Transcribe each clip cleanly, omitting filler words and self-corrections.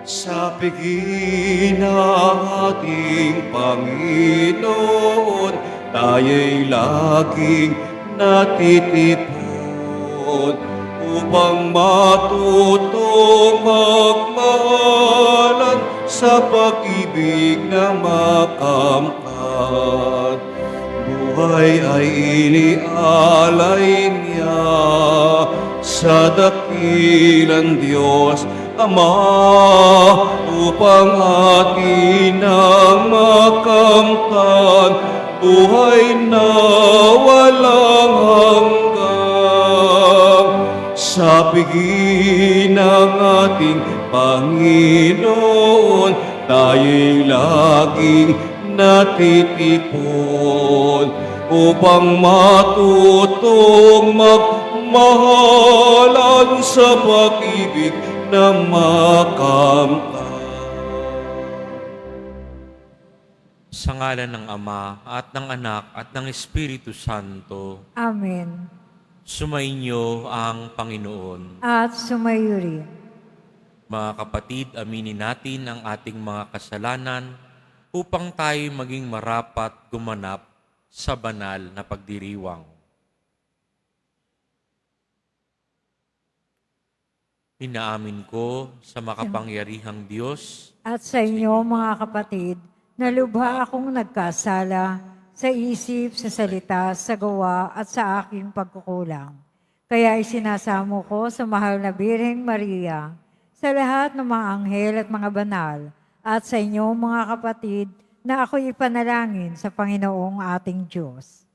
sa piging ng ating Panginoon, tayo'y laging natitipon upang matutong magmahalan sa pag-ibig na makamtan. Buhay ay inialay niya sa dakilang Diyos Ama upang atin ang makamtan buhay na walang hanggan. Sa piging ng ating Panginoon, tayo'y laging natitipon upang matutong magmahalan sa pag-ibig na makamtan. Sa ngalan ng Ama at ng Anak at ng Espiritu Santo, Amen. sumainyo ang Panginoon. At sumayo rin. Mga kapatid, aminin natin ang ating mga kasalanan upang tayo maging marapat gumanap sa banal na pagdiriwang. Inaamin ko sa makapangyarihang Diyos At sa inyo, mga kapatid, na lubha akong nagkasala sa isip, sa salita, sa gawa at sa aking pagkukulang. Kaya isinasamo ko sa mahal na Birheng Maria, sa lahat ng mga anghel at mga banal, at sa inyo, mga kapatid, na ako'y ipanalangin sa Panginoong ating Diyos.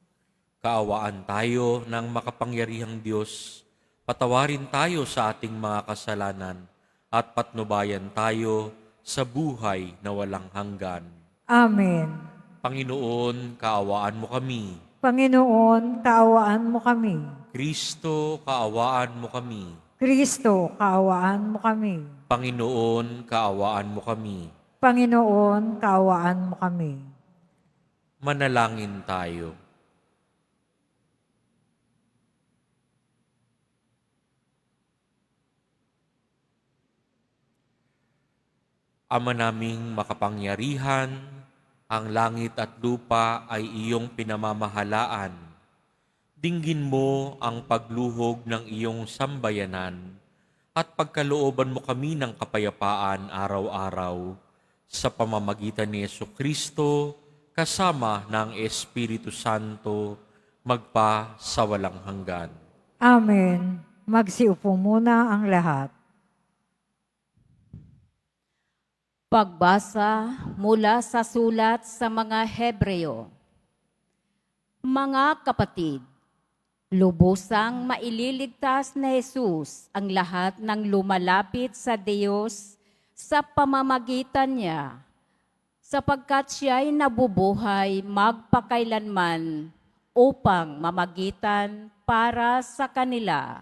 Kaawaan tayo ng makapangyarihang Diyos, patawarin tayo sa ating mga kasalanan at patnubayan tayo sa buhay na walang hanggan. Amen. Panginoon, kaawaan mo kami. Panginoon, kaawaan mo kami. Kristo, kaawaan mo kami. Kristo, kaawaan mo kami. Panginoon, kaawaan mo kami. Panginoon, kaawaan mo kami. Manalangin tayo. Ama naming makapangyarihan, ang langit at lupa ay iyong pinamamahalaan. Dinggin mo ang pagluhog ng iyong sambayanan at pagkalooban mo kami ng kapayapaan araw-araw sa pamamagitan ni Jesucristo kasama ng Espiritu Santo magpa sa walang hanggan. Amen. Magsiupo muna ang lahat. Pagbasa mula sa sulat sa mga Hebreo. Mga kapatid, lubusang maililigtas na Jesus ang lahat ng lumalapit sa Diyos sa pamamagitan niya, sapagkat siya'y nabubuhay magpakailanman upang mamagitan para sa kanila.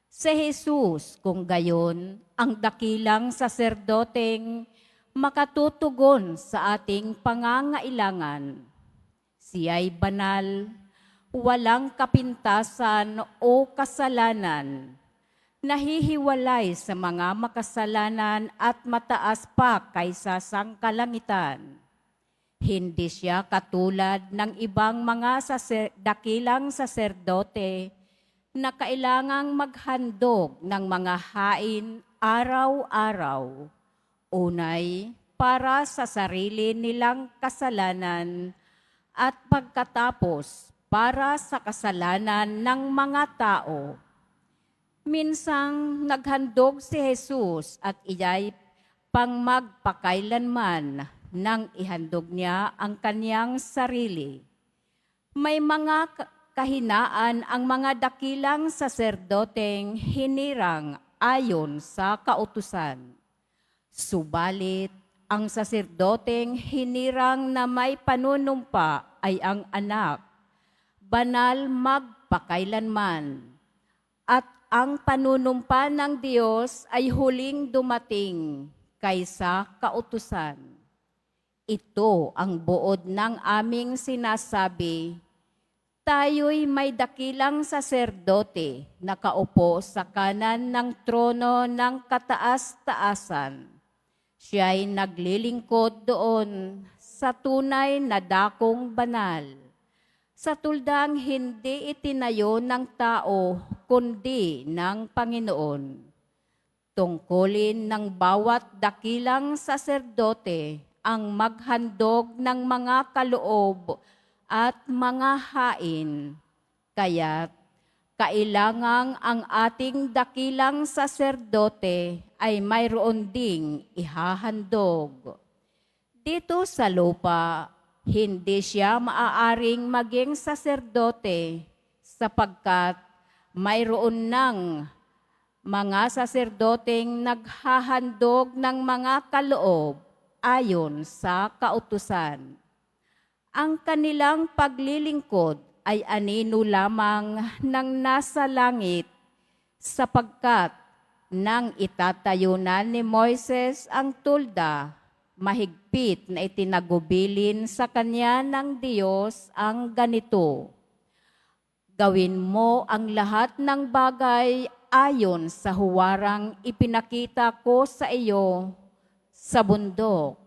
Si Jesus, kung gayon, ang dakilang saserdoteng makatutugon sa ating pangangailangan. Siya'y banal, walang kapintasan o kasalanan, nahihiwalay sa mga makasalanan at mataas pa kaysa sangkalangitan. Hindi siya katulad ng ibang mga dakilang saserdote na kailangang maghandog ng mga hain araw-araw. Unay, para sa sarili nilang kasalanan at pagkatapos para sa kasalanan ng mga tao. Minsang naghandog si Jesus at iya'y pang magpakailanman nang ihandog niya ang kaniyang sarili. May mga kahinaan ang mga dakilang saserdoteng hinirang ayon sa kautusan. Subalit, ang saserdoteng hinirang na may panunumpa ay ang anak, banal magpakailanman. At ang panunumpa ng Diyos ay huling dumating kaysa kautusan. Ito ang buod ng aming sinasabi, tayo'y may dakilang saserdote na kaupo sa kanan ng trono ng kataas-taasan, Siya'y naglilingkod doon sa tunay na dakong banal. Sa tuldang hindi itinayo ng tao, kundi ng Panginoon. Tungkulin ng bawat dakilang saserdote ang maghandog ng mga kaloob at mga hain. Kaya't kailangang ang ating dakilang saserdote ay mayroon ding ihahandog. Dito sa lupa, hindi siya maaaring maging saserdote sapagkat mayroon ng mga saserdoteng naghahandog ng mga kaloob ayon sa kautusan. Ang kanilang paglilingkod ay anino lamang ng nasa langit sapagkat nang itatayunan ni Moises ang tulda, mahigpit na itinagubilin sa kanya ng Diyos ang ganito. Gawin mo ang lahat ng bagay ayon sa huwarang ipinakita ko sa iyo sa bundok.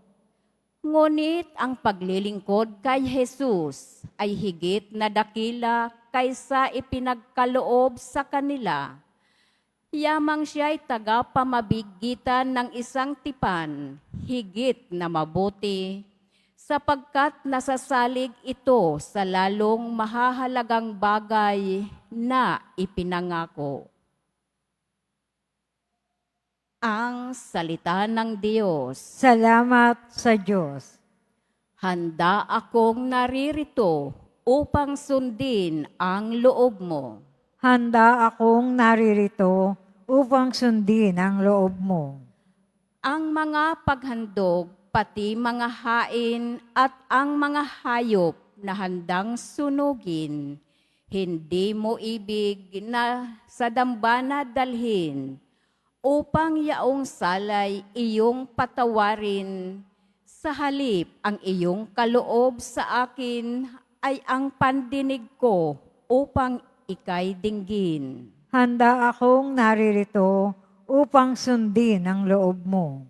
Ngunit ang paglilingkod kay Jesus ay higit na dakila kaysa ipinagkaloob sa kanila. Yamang siya'y tagapamabigitan ng isang tipan, higit na mabuti, sapagkat nasasalig ito sa lalong mahahalagang bagay na ipinangako. Ang salita ng Diyos. Salamat sa Diyos. Handa akong naririto upang sundin ang loob mo. Handa akong naririto upang sundin ang loob mo. Ang mga paghandog, pati mga hain at ang mga hayop na handang sunugin, hindi mo ibig na sa dambana dalhin, upang yaong salay iyong patawarin. Sa halip ang iyong kaloob sa akin ay ang pandinig ko upang ika'y dinggin. Handa akong naririto upang sundin ang loob mo.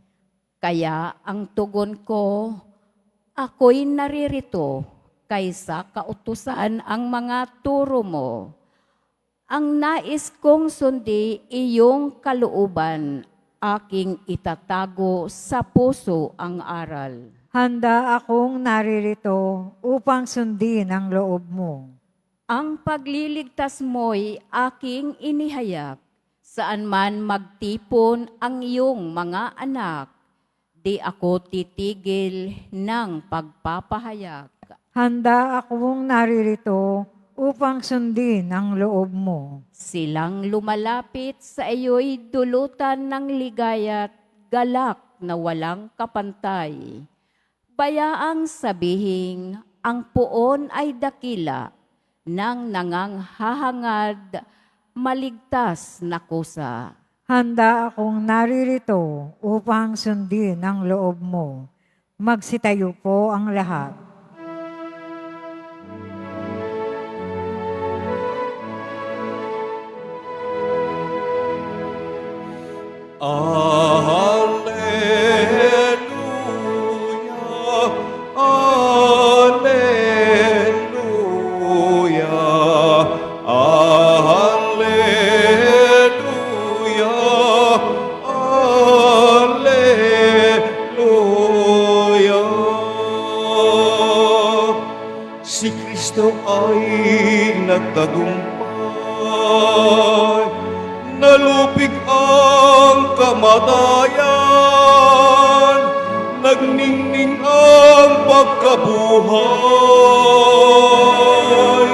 Kaya ang tugon ko, ako'y naririto kaysa kautusan ang mga turo mo. Ang nais kong sundi iyong kalooban, aking itatago sa puso ang aral. Handa akong naririto upang sundin ang loob mo. Ang pagliligtas mo'y aking inihayag, saan man magtipon ang iyong mga anak, di ako titigil ng pagpapahayag. Handa akong naririto upang sundin ang loob mo. Silang lumalapit sa iyo'y dulutan ng ligaya't galak na walang kapantay. Bayaang sabihing ang puon ay dakila, nang nanganghahangad, maligtas na kusa. Handa akong naririto upang sundin ang loob mo. Magsitayo po ang lahat. Alleluia, Alleluia, Alleluia. Si Kristo ay nagtagumpay, nalupig ang kamatayan, nagningning ang pagkabuhay.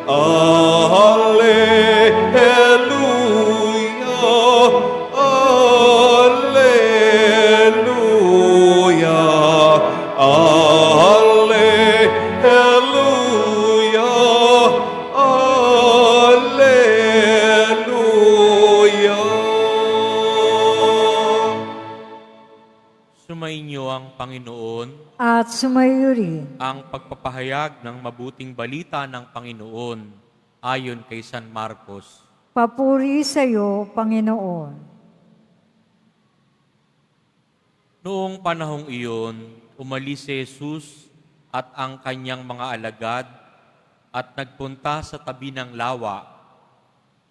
Alleluia, Alleluia, Alleluia, Alleluia. Sumainyo ang Panginoon, At sumayo rin. ang pagpapahayag ng mabuting balita ng Panginoon ayon kay San Marcos. Papuri sa iyo, Panginoon. Noong panahong iyon, umalis si Jesus at ang kanyang mga alagad at nagpunta sa tabi ng lawa.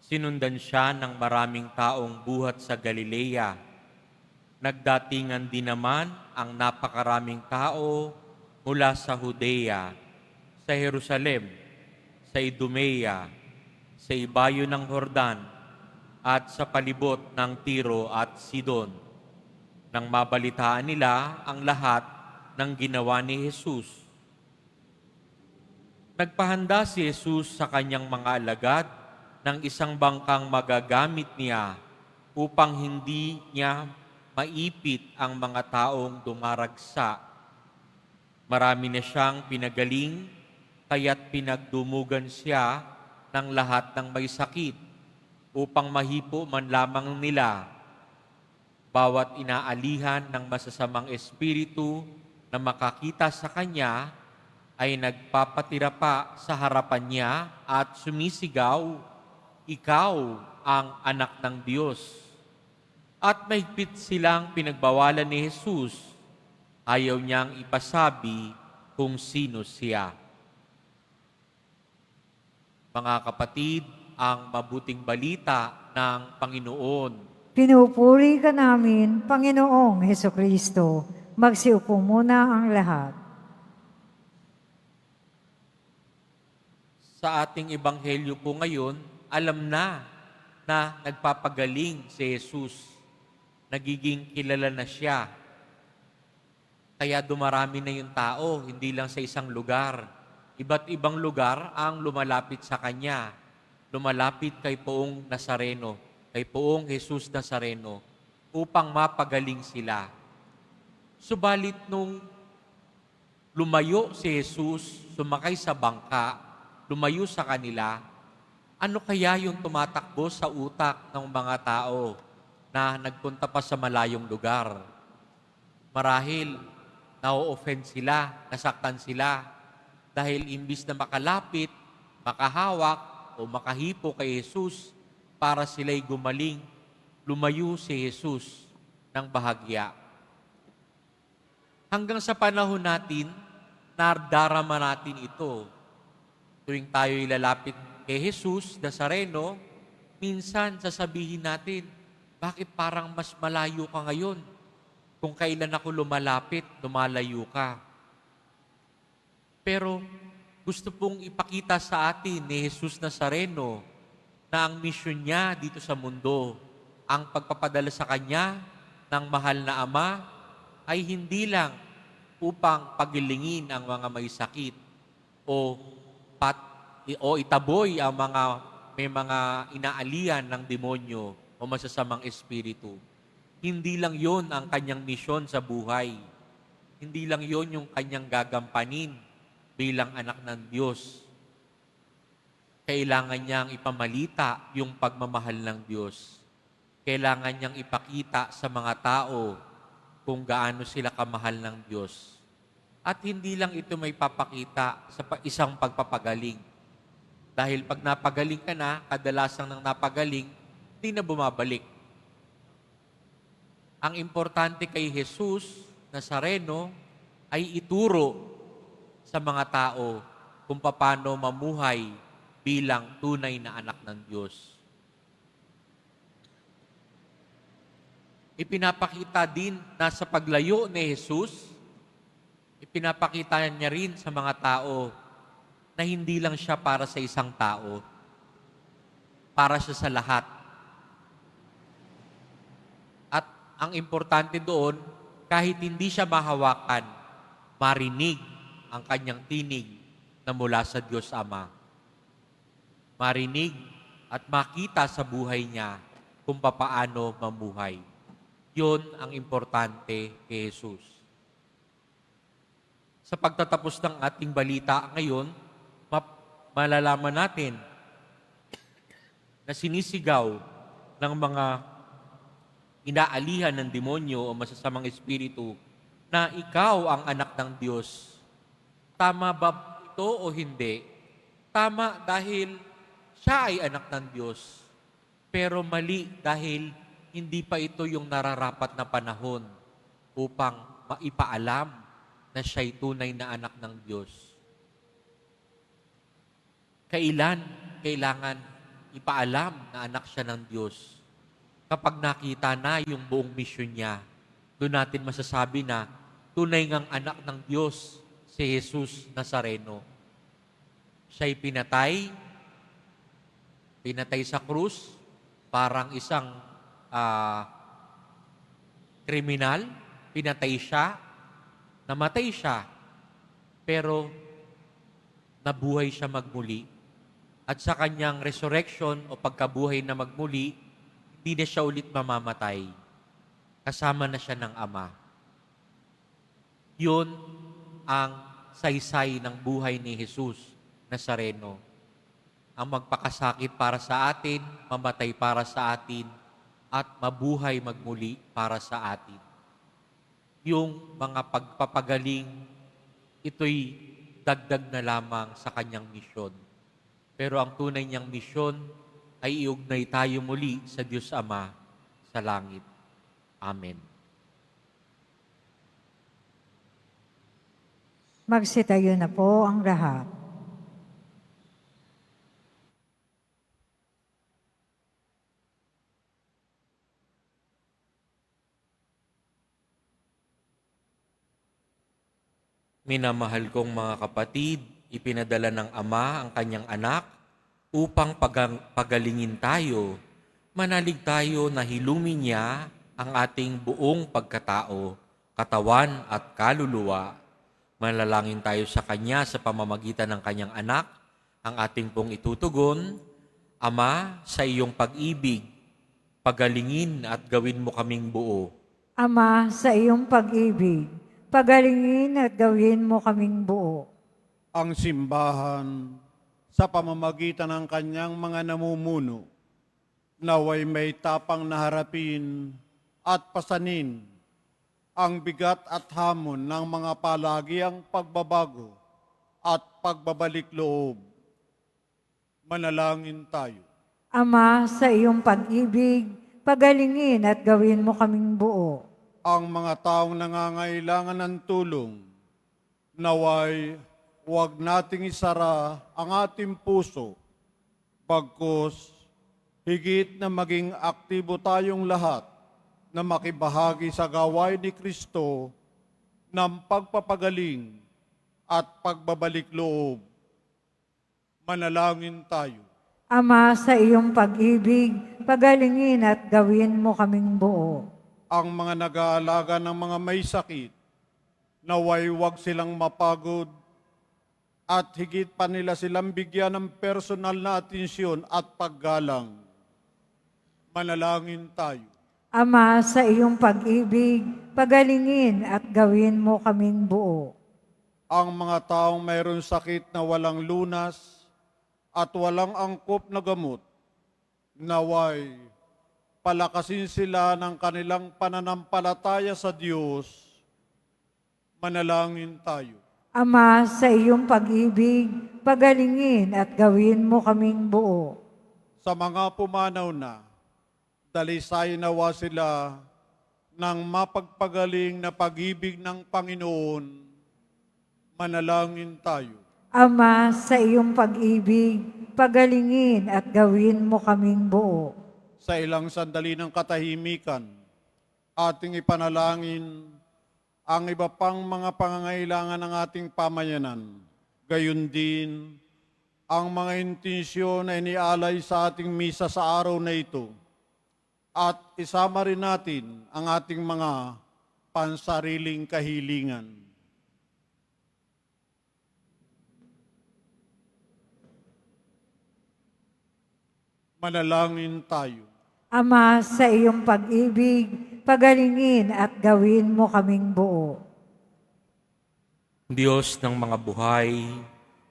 Sinundan siya ng maraming taong buhat sa Galilea. Nagdatingan din naman ang napakaraming tao mula sa Judea, sa Jerusalem, sa Idumea, sa ibayo ng Jordan, at sa palibot ng Tiro at Sidon. Nang mabalitaan nila ang lahat ng ginawa ni Jesus. Nagpahanda si Jesus sa kanyang mga alagad ng isang bangkang magagamit niya upang hindi niya maipit ang mga taong dumaragsa. Marami na siyang pinagaling, kaya't pinagdumugan siya ng lahat ng may sakit upang mahipo man lamang nila. Bawat inaalihan ng masasamang espiritu na makakita sa kanya ay nagpapatira pa sa harapan niya at sumisigaw, "Ikaw ang anak ng Diyos." At mahigpit silang pinagbawalan ni Jesus. Ayaw niyang ipasabi kung sino siya. Mga kapatid, ang mabuting balita ng Panginoon. Pinupuri ka namin, Panginoong Hesukristo. Magsiupo muna ang lahat. Sa ating ebanghelyo po ngayon, alam na nagpapagaling si Jesus. Nagiging kilala na siya. Kaya dumarami na yung tao, hindi lang sa isang lugar. Iba't ibang lugar ang lumalapit sa Kanya. Lumalapit kay Poong Nazareno, kay Poong Jesus Nazareno, upang mapagaling sila. Subalit nung lumayo si Jesus, sumakay sa bangka, lumayo sa kanila, ano kaya yung tumatakbo sa utak ng mga tao na nagpunta pa sa malayong lugar? Marahil, na-offend sila, nasaktan sila, dahil imbis na makalapit, makahawak, o makahipo kay Jesus para sila'y gumaling, lumayo si Jesus ng bahagya. Hanggang sa panahon natin, nardarama natin ito. Tuwing tayo ilalapit kay Jesus Nazareno, minsan sasabihin natin, bakit parang mas malayo ka ngayon? Kung kailan ako lumalapit, lumalayo ka. Pero gusto pong ipakita sa atin ni Jesus Nazareno na ang misyon niya dito sa mundo, ang pagpapadala sa Kanya ng mahal na Ama, ay hindi lang upang pagilingin ang mga may sakit o itaboy ang mga may mga inaalian ng demonyo o masasamang espiritu. Hindi lang yon ang Kanyang misyon sa buhay. Hindi lang yon yung Kanyang gagampanin bilang anak ng Diyos. Kailangan niyang ipamalita yung pagmamahal ng Diyos. Kailangan niyang ipakita sa mga tao kung gaano sila kamahal ng Diyos. At hindi lang ito may papakita sa isang pagpapagaling. Dahil pag napagaling ka na, kadalasang nang napagaling, hindi na bumabalik. Ang importante kay Jesus Nazareno ay ituro sa mga tao kung paano mamuhay bilang tunay na anak ng Diyos. Ipinapakita din na sa paglayo ni Jesus, ipinapakita niya rin sa mga tao na hindi lang siya para sa isang tao, para siya sa lahat. At ang importante doon, kahit hindi siya mahawakan, marinig ang kanyang tinig na mula sa Diyos Ama. Marinig at makita sa buhay niya kung papaano mamuhay. Yun ang importante kay Jesus. Sa pagtatapos ng ating balita ngayon, malalaman natin na sinisigaw ng mga inaalihan ng demonyo o masasamang espiritu na ikaw ang anak ng Diyos. Tama ba ito o hindi? Tama dahil siya ay anak ng Diyos. Pero mali dahil hindi pa ito yung nararapat na panahon. upang maipaalam na siya'y tunay na anak ng Diyos. Kailangan ipaalam na anak siya ng Diyos? Kapag nakita na yung buong misyon niya, doon natin masasabi na tunay ngang anak ng Diyos si Jesus Nazareno. Siya'y pinatay sa krus, parang isang kriminal, pinatay siya, namatay siya, pero nabuhay siya magmuli. At sa kanyang resurrection o pagkabuhay na magmuli, hindi na siya ulit mamamatay. Kasama na siya ng Ama. Yun ang saysay ng buhay ni Jesus Nazareno. Ang magpakasakit para sa atin, mamatay para sa atin, at mabuhay magmuli para sa atin. Yung mga pagpapagaling, ito'y dagdag na lamang sa kanyang misyon. Pero ang tunay niyang misyon ay iugnay tayo muli sa Diyos Ama sa langit. Amen. Magsitayo na po ang lahat. Minamahal kong mga kapatid, ipinadala ng Ama ang kanyang anak upang pagalingin tayo. Manalig tayo na hilumin niya ang ating buong pagkatao, katawan at kaluluwa. Manalangin tayo sa Kanya sa pamamagitan ng Kanyang anak, ang ating pong itutugon. Ama, sa iyong pag-ibig, pagalingin at gawin mo kaming buo. Ama, sa iyong pag-ibig, pagalingin at gawin mo kaming buo. Ang simbahan sa pamamagitan ng kanyang mga namumuno, naway may tapang na harapin at pasanin ang bigat at hamon ng mga palagiang pagbabago at pagbabalik loob. Manalangin tayo. Ama, sa iyong pag-ibig, pagalingin at gawin mo kaming buo. Ang mga taong nangangailangan ng tulong, naway huwag nating isara ang ating puso, bagkus higit na maging aktibo tayong lahat na makibahagi sa gawain ni Kristo ng pagpapagaling at pagbabalik loob. Manalangin tayo. Ama, sa iyong pag-ibig, pagalingin at gawin mo kaming buo. Ang mga nag-aalaga ng mga may sakit, naway huwag silang mapagod at higit pa nila silang bigyan ng personal na atensyon at paggalang. Manalangin tayo. Ama, sa iyong pag-ibig, pagalingin at gawin mo kaming buo. Ang mga taong mayroon sakit na walang lunas at walang angkop na gamot, naway palakasin sila ng kanilang pananampalataya sa Diyos. Manalangin tayo. Ama, sa iyong pag-ibig, pagalingin at gawin mo kaming buo. Sa mga pumanaw na, dalisay nawa sila ng mapagpagaling na pag-ibig ng Panginoon. Manalangin tayo. Ama, sa iyong pag-ibig, pagalingin at gawin mo kaming buo. Sa ilang sandali ng katahimikan, ating ipanalangin ang iba pang mga pangangailangan ng ating pamayanan. Gayon din, ang mga intensyon na inialay sa ating misa sa araw na ito. At isama rin natin ang ating mga pansariling kahilingan. Manalangin tayo. Ama, sa iyong pag-ibig, pagalingin at gawin mo kaming buo. Diyos ng mga buhay,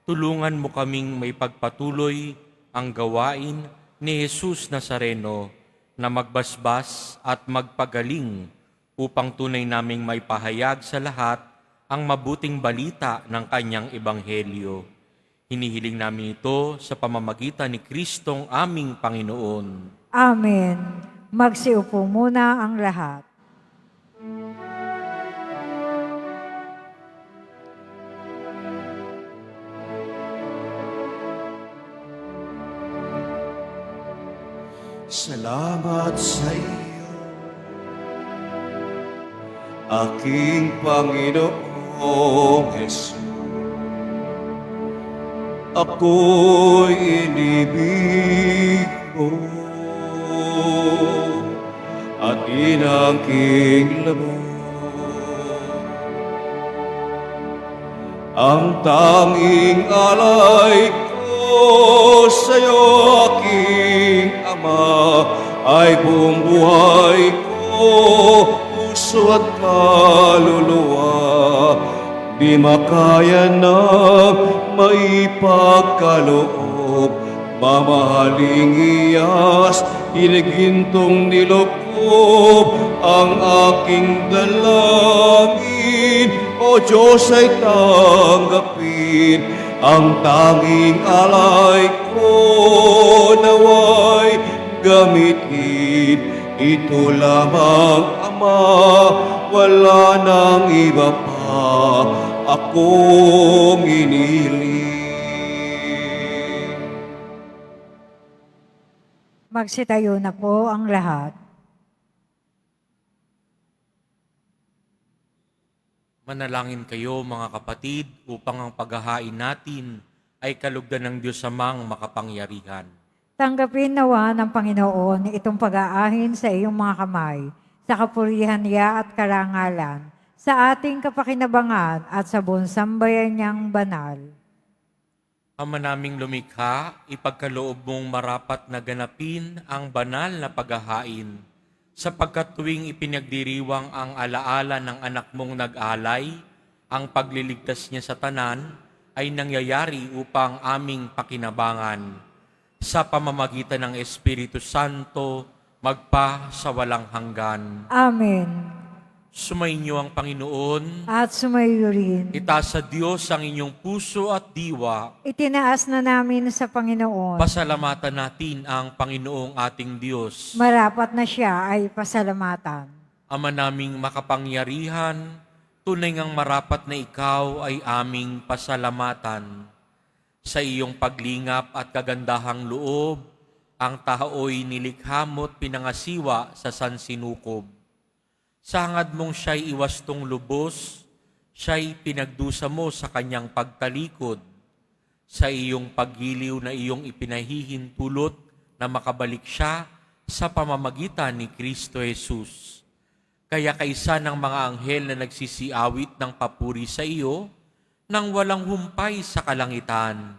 tulungan mo kaming may pagpatuloy ang gawain ni Jesus Nazareno na magbasbas at magpagaling upang tunay naming may pahayag sa lahat ang mabuting balita ng kanyang ebanghelyo. Hinihiling namin ito sa pamamagitan ni Kristong aming Panginoon. Amen. Magsiupo muna ang lahat. salamat sa iyo, aking Panginoong Hesus. Ako'y inibig mo at inangking labo. Ang tanging alay ko sa'yo, aking Ama, ay buong buhay ko, puso at kaluluwa. Di makaya na maipagkaloob, mamahaling iyas, inigintong nilokob ang aking dalangin. O Diyos ay tanggapin ang tanging alay ko, naway gamitin. Ito lamang, Ama, wala nang iba pa akong inihiling. Magsitayo na po ang lahat. Manalangin kayo mga kapatid upang ang paghahain natin ay kalugdan ng Diyos Amang makapangyarihan. Tanggapin nawa ng Panginoon itong pag-aahin sa iyong mga kamay, sa kapurihan niya at karangalan, sa ating kapakinabangan at sa buong sambayan niyang banal. Ama naming lumikha, ipagkaloob mong marapat na ganapin ang banal na paghahain, sapagkat tuwing ipinagdiriwang ang alaala ng anak mong nag-alay, ang pagliligtas niya sa tanan ay nangyayari upang aming pakinabangan. Sa pamamagitan ng Espiritu Santo, magpa sa walang hanggan. Amen. Sumainyo ang Panginoon. At sumayo rin. Itaas sa Diyos ang inyong puso at diwa. Itinaas na namin sa Panginoon. Pasalamatan natin ang Panginoong ating Diyos. Marapat na siya ay pasalamatan. Ama naming makapangyarihan, tunay ngang marapat na ikaw ay aming pasalamatan. Sa iyong paglingap at kagandahang loob, ang tao'y nilikha mo't pinangasiwa sa sansinukob. Sa hangad mong siya'y iwastong lubos, siya'y pinagdusa mo sa kanyang pagtalikod. Sa iyong paggiliw na iyong ipinahihintulot na makabalik siya sa pamamagitan ni Kristo Jesus. Kaya kaisa ng mga anghel na nagsisiawit ng papuri sa iyo, nang walang humpay sa kalangitan,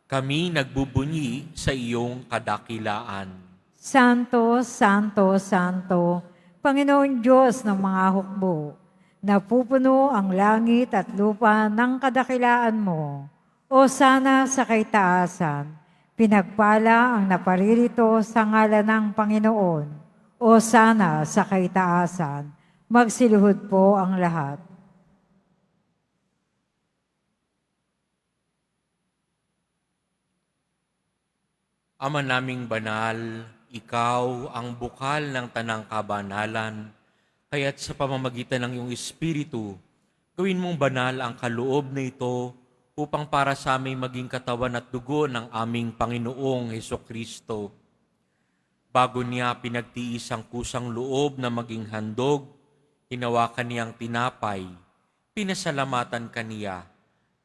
kami nagbubunyi sa iyong kadakilaan. Santo, Santo, Santo, Panginoon Diyos ng mga hukbo, napupuno ang langit at lupa ng kadakilaan mo. O sana sa kaitaasan, pinagpala ang naparirito sa ngalan ng Panginoon. O sana sa kaitaasan, magsiluhod po ang lahat. Ama naming banal, ikaw ang bukal ng tanang kabanalan, kaya't sa pamamagitan ng iyong Espiritu, gawin mong banal ang kaloob na ito upang para sa aming maging katawan at dugo ng aming Panginoong Hesukristo. Bago niya pinagtiis ang kusang loob na maging handog, hinawakan niyang tinapay, pinasalamatan kaniya,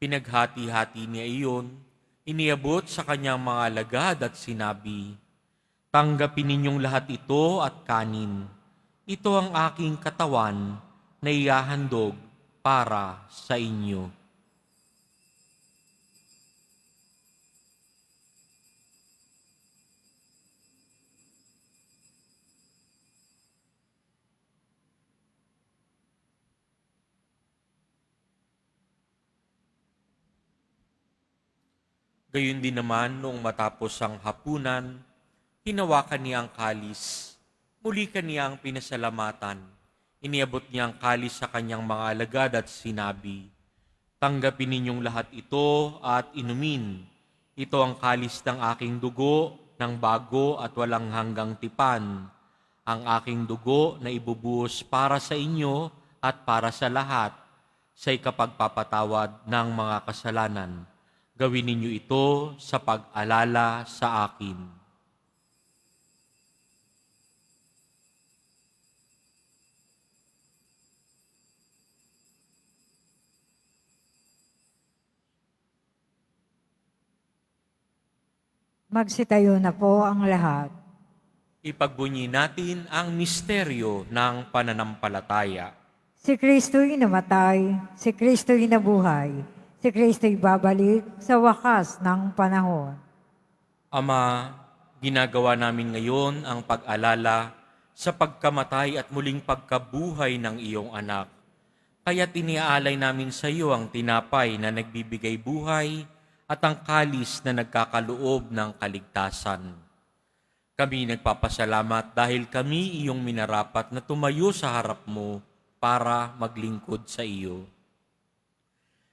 pinaghati-hati niya iyon, iniabot sa kanyang mga alagad at sinabi, "Tanggapin ninyong lahat ito at kanin. Ito ang aking katawan na ihahandog para sa inyo." Gayon din naman noong matapos ang hapunan, hinawakan niya ang kalis. Muli kaniyang pinasalamatan. Iniabot niya ang kalis sa kanyang mga alagad at sinabi, "Tanggapin ninyong lahat ito at inumin. Ito ang kalis ng aking dugo ng bago at walang hanggang tipan. Ang aking dugo na ibubuhos para sa inyo at para sa lahat sa ikapagpapatawad ng mga kasalanan. Gawin ninyo ito sa pag-alala sa akin." Magsitayo na po ang lahat. Ipagbunyi natin ang misteryo ng pananampalataya. Si Kristo'y namatay, si Kristo'y nabuhay, si Kristo'y babalik sa wakas ng panahon. Ama, ginagawa namin ngayon ang pag-alala sa pagkamatay at muling pagkabuhay ng iyong anak. Kaya tiniaalay namin sa iyo ang tinapay na nagbibigay buhay at ang kalis na nagkakaloob ng kaligtasan. Kami nagpapasalamat dahil kami iyong minarapat na tumayo sa harap mo para maglingkod sa iyo.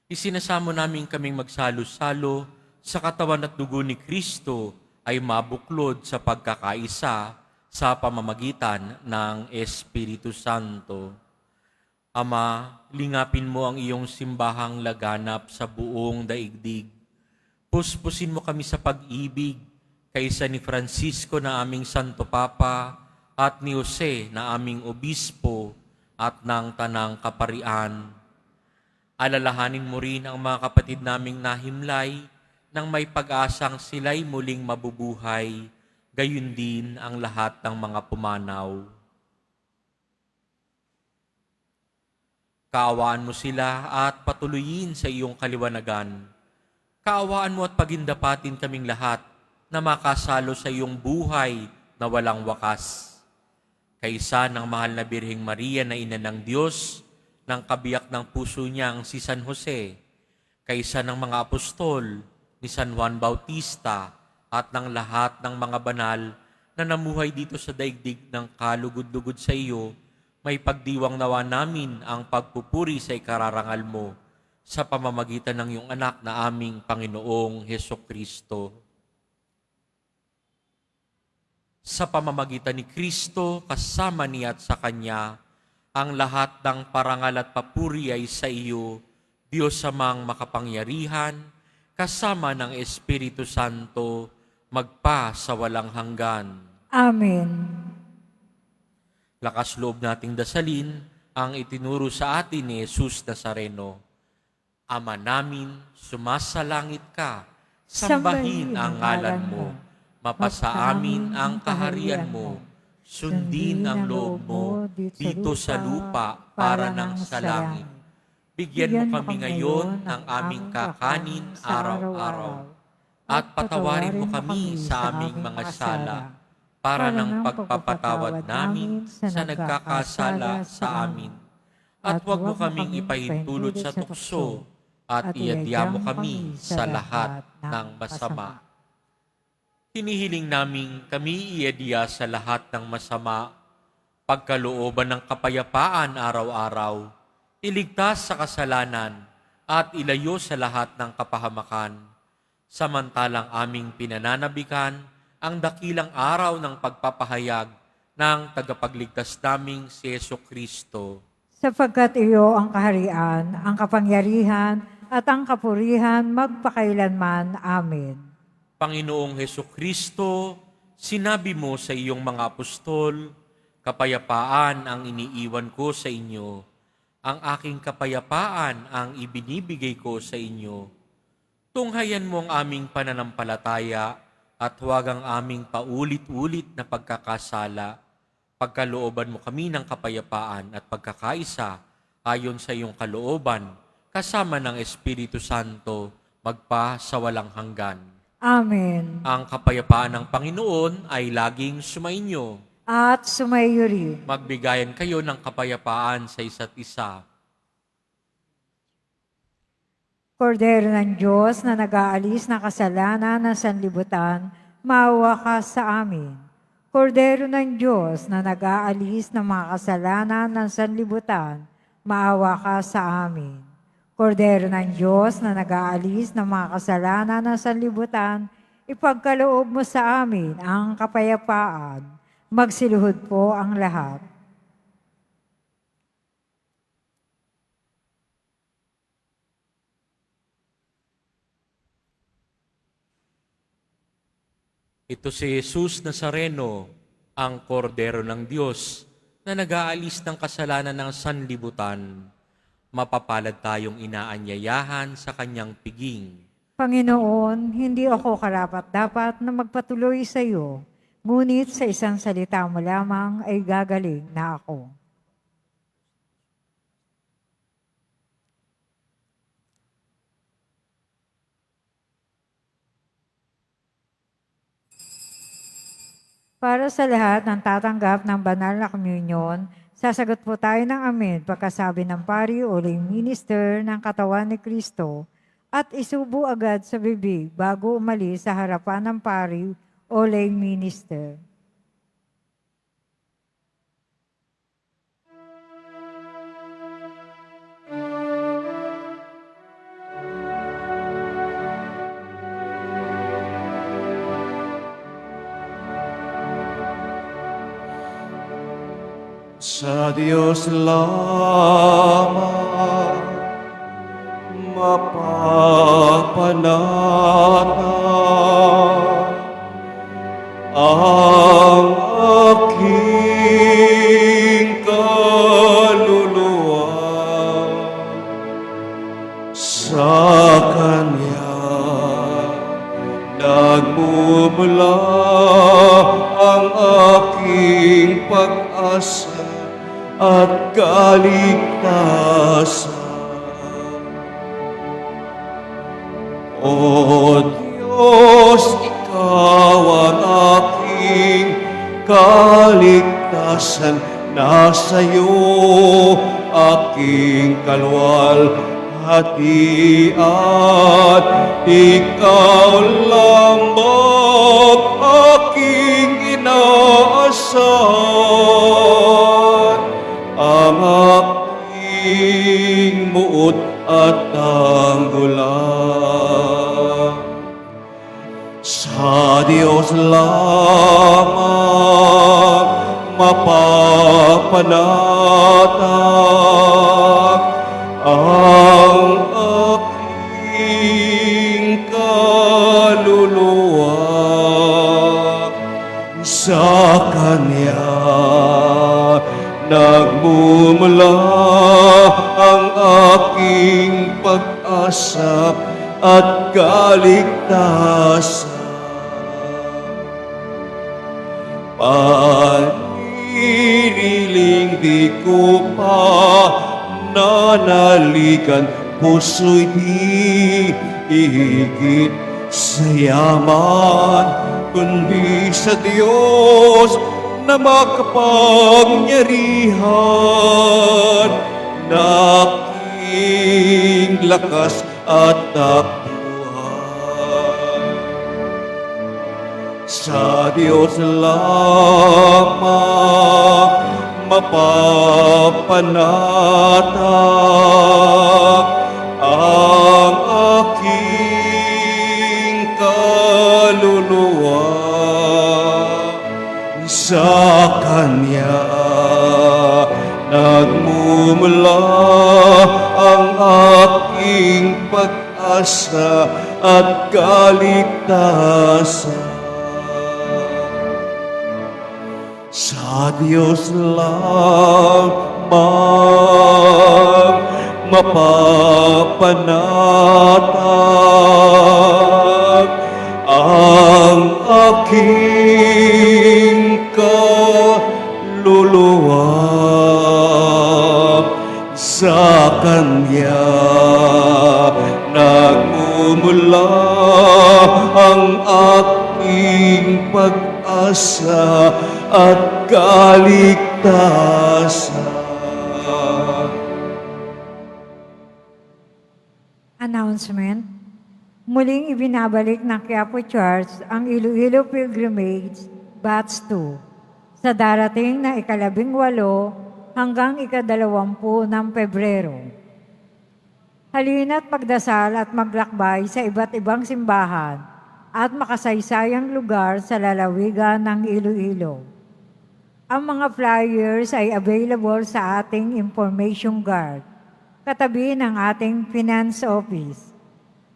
Isinasamo namin kaming magsalo-salo sa katawan at dugo ni Kristo ay mabuklod sa pagkakaisa sa pamamagitan ng Espiritu Santo. Ama, lingapin mo ang iyong simbahang laganap sa buong daigdig. Puspusin mo kami sa pag-ibig kaysa ni Francisco na aming Santo Papa at ni Jose na aming Obispo at ng Tanang Kaparian. Alalahanin mo rin ang mga kapatid naming nahimlay nang may pag-asang sila'y muling mabubuhay, gayon din ang lahat ng mga pumanaw. Kaawaan mo sila at patuloyin sa iyong kaliwanagan. Kaawaan mo at pagindapatin kaming lahat na makasalo sa iyong buhay na walang wakas. Kaisa ng mahal na Birheng Maria na ina ng Diyos, ng kabiyak ng puso niyang si San Jose, kaisa ng mga apostol, ni San Juan Bautista, at ng lahat ng mga banal na namuhay dito sa daigdig ng kalugod-lugod sa iyo, may pagdiwang nawa namin ang pagpupuri sa ikararangal mo sa pamamagitan ng iyong anak na aming Panginoong Hesukristo. Sa pamamagitan ni Kristo, kasama niya at sa Kanya, ang lahat ng parangal at papuri ay sa iyo, Diyos Amang makapangyarihan, kasama ng Espiritu Santo, magpa sa walang hanggan. Amen. Lakas loob nating dasalin ang itinuro sa atin ni Jesus Nazareno. Ama namin, sumasalangit ka, sambahin ang ngalan mo. Mapasa amin ang kaharian mo, sundin ang loob mo dito sa lupa para ng sa langit. Bigyan mo kami ngayon ng aming kakanin araw-araw, at patawarin mo kami sa aming mga sala, para ng pagpapatawad namin sa nagkakasala sa amin. At huwag mo kaming ipahintulot sa tukso, at iadya mo kami sa lahat ng masama. Hinihiling namin kami iadya sa lahat ng masama, pagkalooban ng kapayapaan araw-araw, iligtas sa kasalanan, at ilayo sa lahat ng kapahamakan, samantalang aming pinananabikan ang dakilang araw ng pagpapahayag ng tagapagligtas naming si Jesucristo. Sapagkat iyo ang kaharian, ang kapangyarihan, at ang kapurihan magpakailanman. Amen. Panginoong Hesukristo, sinabi mo sa iyong mga apostol, kapayapaan ang iniiwan ko sa inyo, ang aking kapayapaan ang ibinibigay ko sa inyo. Tunghayan mo ang aming pananampalataya at huwag ang aming paulit-ulit na pagkakasala. Pagkalooban mo kami ng kapayapaan at pagkakaisa ayon sa iyong kalooban, kasama ng Espiritu Santo, magpa sa walang hanggan. Amen. Ang kapayapaan ng Panginoon ay laging sumainyo. At sumayo rin. Magbigayan kayo ng kapayapaan sa isa't isa. Kordero ng Diyos na nag-aalis ng kasalanan ng sanlibutan, maawa ka sa amin. Kordero ng Diyos na nag-aalis ng mga kasalanan ng sanlibutan, maawa ka sa amin. Kordero ng Diyos na nag-aalis ng mga kasalanan ng sanlibutan, ipagkaloob mo sa amin ang kapayapaan. Magsiluhod po ang lahat. Ito si Jesus Nazareno, ang kordero ng Diyos na nag-aalis ng kasalanan ng sanlibutan. Mapapalad tayong inaanyayahan sa kanyang piging. Panginoon, hindi ako karapat-dapat na magpatuloy sa iyo, ngunit sa isang salita mo lamang ay gagaling na ako. Para sa lahat ng tatanggap ng banal na komunyon, sasagot po tayo ng amen pagkasabi ng pari o lay minister ng katawan ni Kristo at isubo agad sa bibig bago umalis sa harapan ng pari o lay minister. Sa Diyos lamang mapapanatag ang aking kaluluwa. Sa Kanya nagmumula ang aking pag-asa at kaligtasan. O Diyos, Ikaw ang aking kaligtasan. Nasa iyo aking kalwalhatian. Ikaw lamang aking inaasahan. Ang aking muot at tanggulan. Sa Diyos lamang mapapanatag ang aking kaluluwa. Sa Kanya nagmumula ang aking pag-asa at kaligtasan. Paniniling di ko pa nanalikan, puso'y di ihigit sa yaman, kundi sa Diyos na makapangyarihan, na aking lakas at takbuhan. Sa Diyos lamang mapapanatag ang aking kaluluwa. Sa Kanya nagmumula ang aking pag-asa at kaligtasan. Sa Diyos lamang mapapanatag ang aking kaluluwa. Sa Kanya nagmumula ang aking pag-asa at kaligtasan. Announcement. Muling ibinabalik ng Quiapo Church ang Iloilo Pilgrimage Batch 2 sa darating na ika-18 hanggang ika-20 ng Pebrero. Halina't pagdasal at maglakbay sa iba't ibang simbahan at makasaysayang lugar sa lalawigan ng Iloilo. Ang mga flyers ay available sa ating information card, katabi ng ating finance office.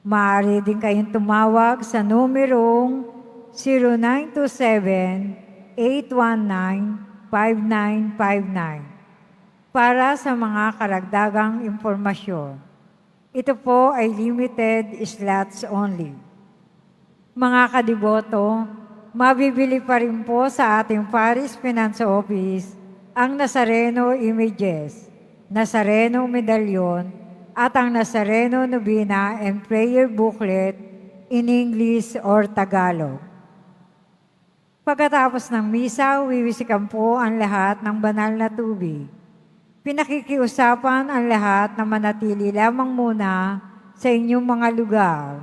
Maaari din kayong tumawag sa numerong 0927-819-5959 para sa mga karagdagang impormasyon. Ito po ay limited slots only. Mga kadiboto, mabibili pa rin po sa ating Paris Finance Office ang Nazareno Images, Nazareno Medallion, at ang Nazareno Novena and Prayer Booklet in English or Tagalog. Pagkatapos ng misa, wiwisikan po ang lahat ng banal na tubig. Pinakikiusapan ang lahat na manatili lamang muna sa inyong mga lugar.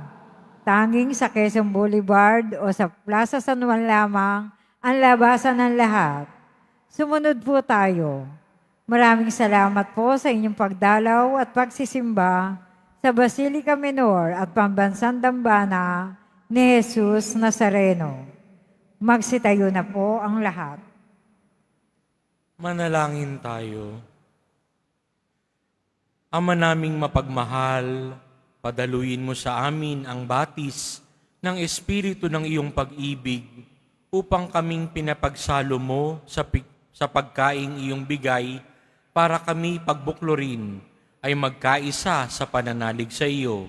Tanging sa Quezon Boulevard o sa Plaza San Juan lamang ang labasan ng lahat. Sumunod po tayo. Maraming salamat po sa inyong pagdalaw at pagsisimba sa Basilica Minor at Pambansang Dambana ni Jesus Nazareno. Magsitayo na po ang lahat. Manalangin tayo. Ama naming mapagmahal, padaluin mo sa amin ang batis ng Espiritu ng iyong pag-ibig upang kaming pinapagsalo mo sa pagkaing iyong bigay para kami pagbuklorin ay magkaisa sa pananalig sa iyo.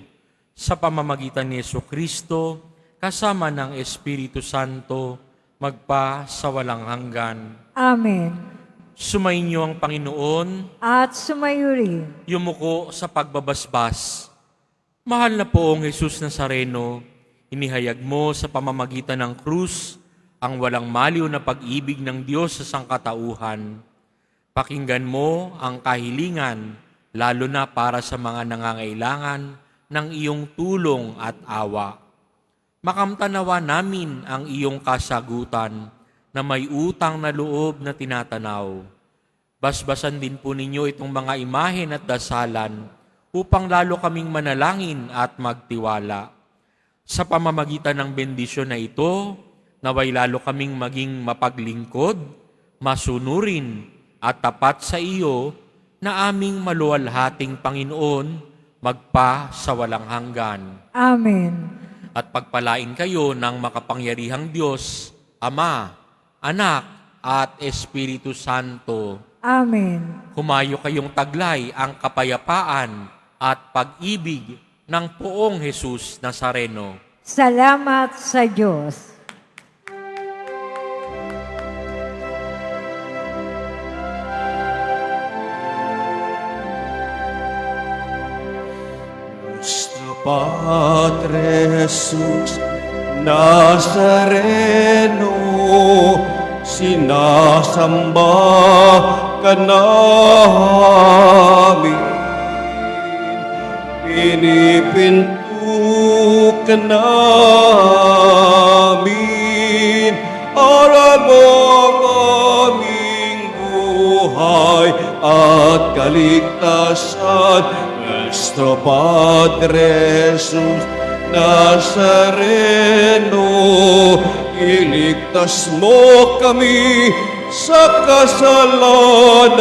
Sa pamamagitan ni Jesucristo, kasama ng Espiritu Santo, magpa sa walang hanggan. Amen. Sumainyo ang Panginoon, At sumayo rin. yumuko sa pagbabasbas. Mahal na poong Jesus Nazareno, inihayag mo sa pamamagitan ng krus ang walang maliw na pag-ibig ng Diyos sa sangkatauhan. Pakinggan mo ang kahilingan, lalo na para sa mga nangangailangan ng iyong tulong at awa. Makamtanawa namin ang iyong kasagutan na may utang na loob na tinatanaw. Basbasan din po ninyo itong mga imahen at dasalan upang lalo kaming manalangin at magtiwala. Sa pamamagitan ng bendisyon na ito, naway lalo kaming maging mapaglingkod, masunurin at tapat sa iyo na aming maluwalhating Panginoon, magpa sa walang hanggan. Amen. At pagpalain kayo ng makapangyarihang Diyos, Ama, Anak, at Espiritu Santo. Amen. Humayo kayong taglay ang kapayapaan at pag-ibig ng poong Jesus Nazareno. Salamat sa Diyos. Nuestro Padre Jesús Nazareno, sinasamba ka namin, pinipinto ka namin, aral mo ang aming buhay at kaligtasan. Nuestro Padre Jesús Nazareno, iligtas mo kami sa kasalanan.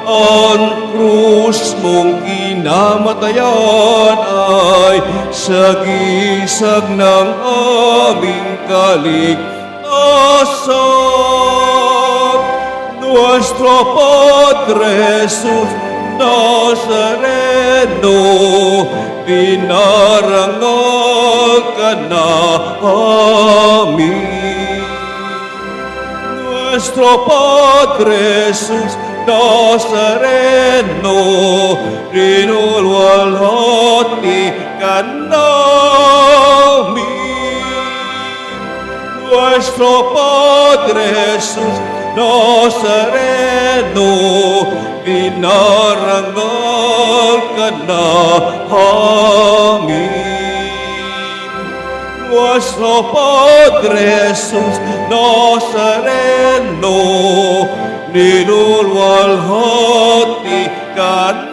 Ang krus mong kinamatayan ay sagisag ng aming kaligtasan. Nuestro Padre Jesus Nazareno, dinarangal ka namin. Nuestro Padre Jesus Nazareno, rinulwalhati ka namin. Nuestro Padre Jesus Nazareno, dinarangal ka namin. Nuestro Padre Jesus Nazareno, nilulwalhati ka